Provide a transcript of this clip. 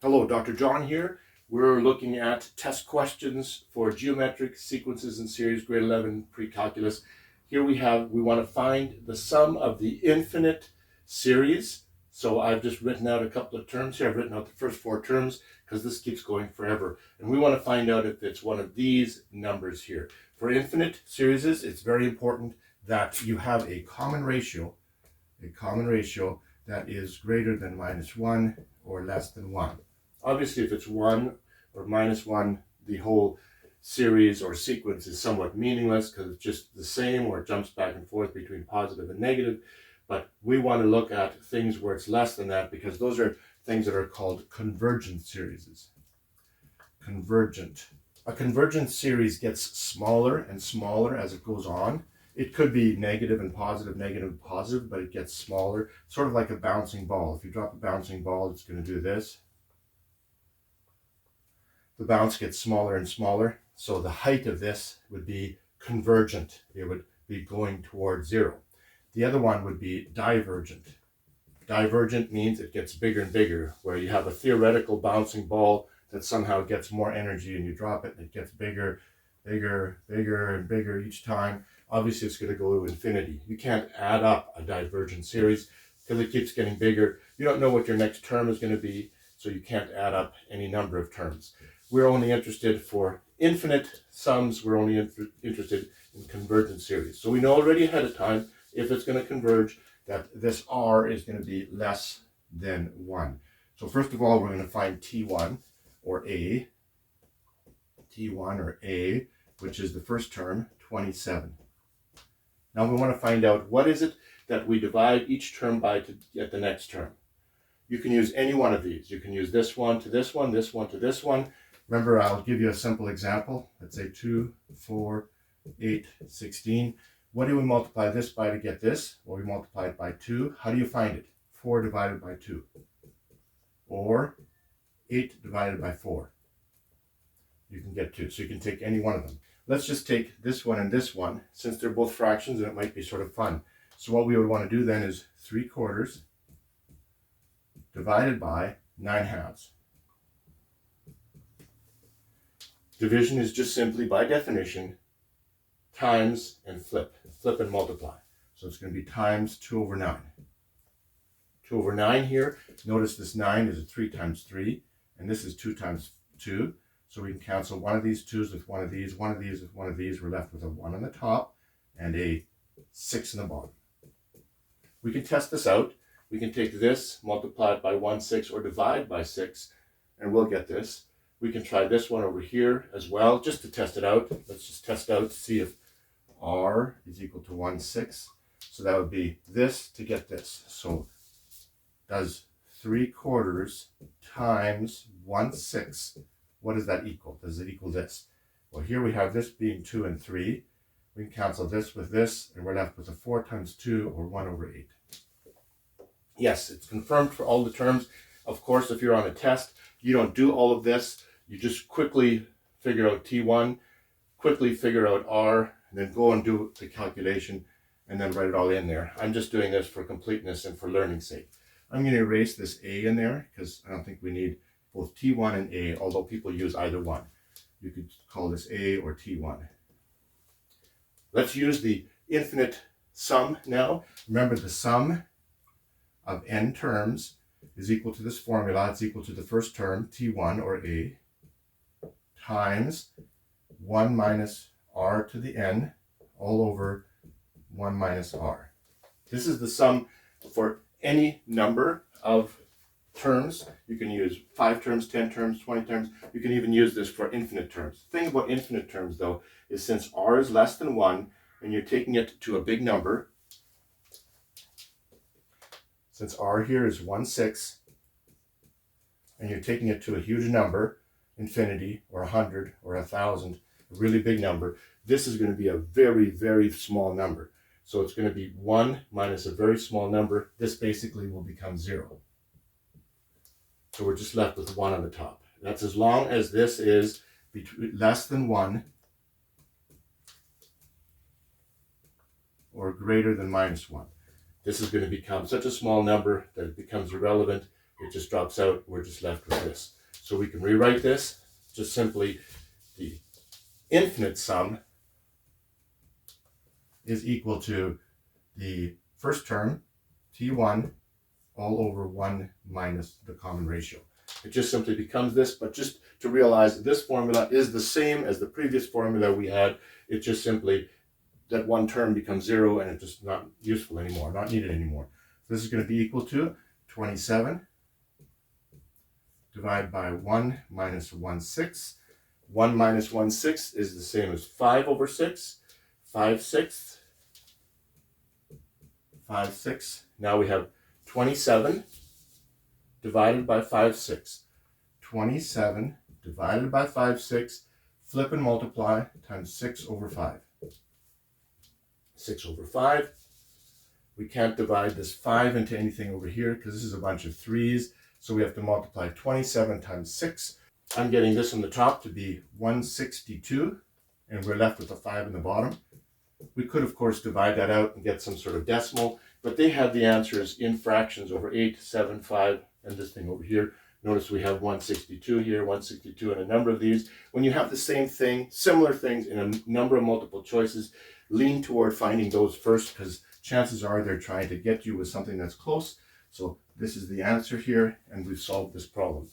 Hello, Dr. John here. We're looking at test questions for geometric sequences and series, grade 11 pre-calculus. Here we want to find the sum of the infinite series. So I've just written out a couple of terms here. I've written out the first four terms because this keeps going forever. And we want to find out if it's one of these numbers here. For infinite series, it's very important that you have a common ratio that is greater than -1 or less than 1. Obviously, if it's 1 or -1, the whole series or sequence is somewhat meaningless because it's just the same, or it jumps back and forth between positive and negative. But we want to look at things where it's less than that, because those are things that are called convergent series. Convergent. A convergent series gets smaller and smaller as it goes on. It could be negative and positive, but it gets smaller, sort of like a bouncing ball. If you drop a bouncing ball, it's going to do this. The bounce gets smaller and smaller, so the height of this would be convergent. It would be going towards 0. The other one would be divergent. Divergent means it gets bigger and bigger, where you have a theoretical bouncing ball that somehow gets more energy and you drop it and it gets bigger, and bigger each time. Obviously, it's going to go to infinity. You can't add up a divergent series because it keeps getting bigger. You don't know what your next term is going to be, so you can't add up any number of terms. We're only interested for infinite sums. We're only interested in convergent series. So we know already ahead of time, if it's going to converge, that this r is going to be less than 1. So first of all, we're going to find T1 or A. T1 or A, which is the first term, 27. Now we want to find out what is it that we divide each term by to get the next term. You can use any one of these. You can use this one to this one, this one to this one. Remember, I'll give you a simple example. Let's say 2, 4, 8, 16. What do we multiply this by to get this? Well, we multiply it by 2. How do you find it? 4 divided by 2. Or 8 divided by 4. You can get 2. So you can take any one of them. Let's just take this one and this one, since they're both fractions, and it might be sort of fun. So what we would want to do then is 3/4 divided by 9/2. Division is just simply, by definition, times and flip and multiply. So it's going to be times 2/9. 2/9 here. Notice this 9 is a 3 times 3, and this is 2 times 2. So we can cancel one of these 2's with one of these, one of these with one of these. We're left with a 1 on the top and a 6 on the bottom. We can test this out. We can take this, multiply it by 1/6, or divide by 6, and we'll get this. We can try this one over here as well, just to test it out. Let's just test out to see if r is equal to 1/6. So that would be this to get this. So does 3/4 times 1/6, what does that equal? Does it equal this? Well, here we have this being 2 and 3. We can cancel this with this, and we're left with a 4 times 2, or 1/8. Yes, it's confirmed for all the terms. Of course, if you're on a test, you don't do all of this. You just quickly figure out T1, quickly figure out R, and then go and do the calculation, and then write it all in there. I'm just doing this for completeness and for learning's sake. I'm going to erase this A in there because I don't think we need both T1 and A, although people use either one. You could call this A or T1. Let's use the infinite sum now. Remember, the sum of n terms is equal to this formula. It's equal to the first term, T1 or A, times 1 minus r to the n, all over 1 minus r. This is the sum for any number of terms. You can use 5 terms, 10 terms, 20 terms. You can even use this for infinite terms. The thing about infinite terms, though, is since r is less than 1, and you're taking it to a big number, since r here is 1/6, and you're taking it to a huge number, infinity, or 100, or 1,000, a really big number, this is going to be a very, very small number. So it's going to be 1 minus a very small number. This basically will become 0. So we're just left with 1 on the top. That's as long as this is less than 1 or greater than -1. This is going to become such a small number that it becomes irrelevant. it just drops out. We're just left with this. So we can rewrite this just simply the infinite sum is equal to the first term, T1, all over 1 minus the common ratio. It just simply becomes this, but just to realize that this formula is the same as the previous formula we had. It just simply, that one term becomes 0 and it's just not useful anymore, not needed anymore. So this is going to be equal to 27 divided by 1 minus 1/6. 1 minus 1/6 is the same as 5 over 6. 5/6. 5/6. Now we have 27 divided by 5/6. 27 divided by 5/6. Flip and multiply times 6 over 5. 6 over 5. We can't divide this 5 into anything over here because this is a bunch of 3's. So we have to multiply 27 times 6. I'm getting this on the top to be 162. And we're left with a 5 in the bottom. We could, of course, divide that out and get some sort of decimal. But they have the answers in fractions over 8, 7, 5, and this thing over here. Notice we have 162 here, 162, and a number of these. When you have the same thing, similar things in a number of multiple choices, lean toward finding those first because chances are they're trying to get you with something that's close. So this is the answer here, and we've solved this problem.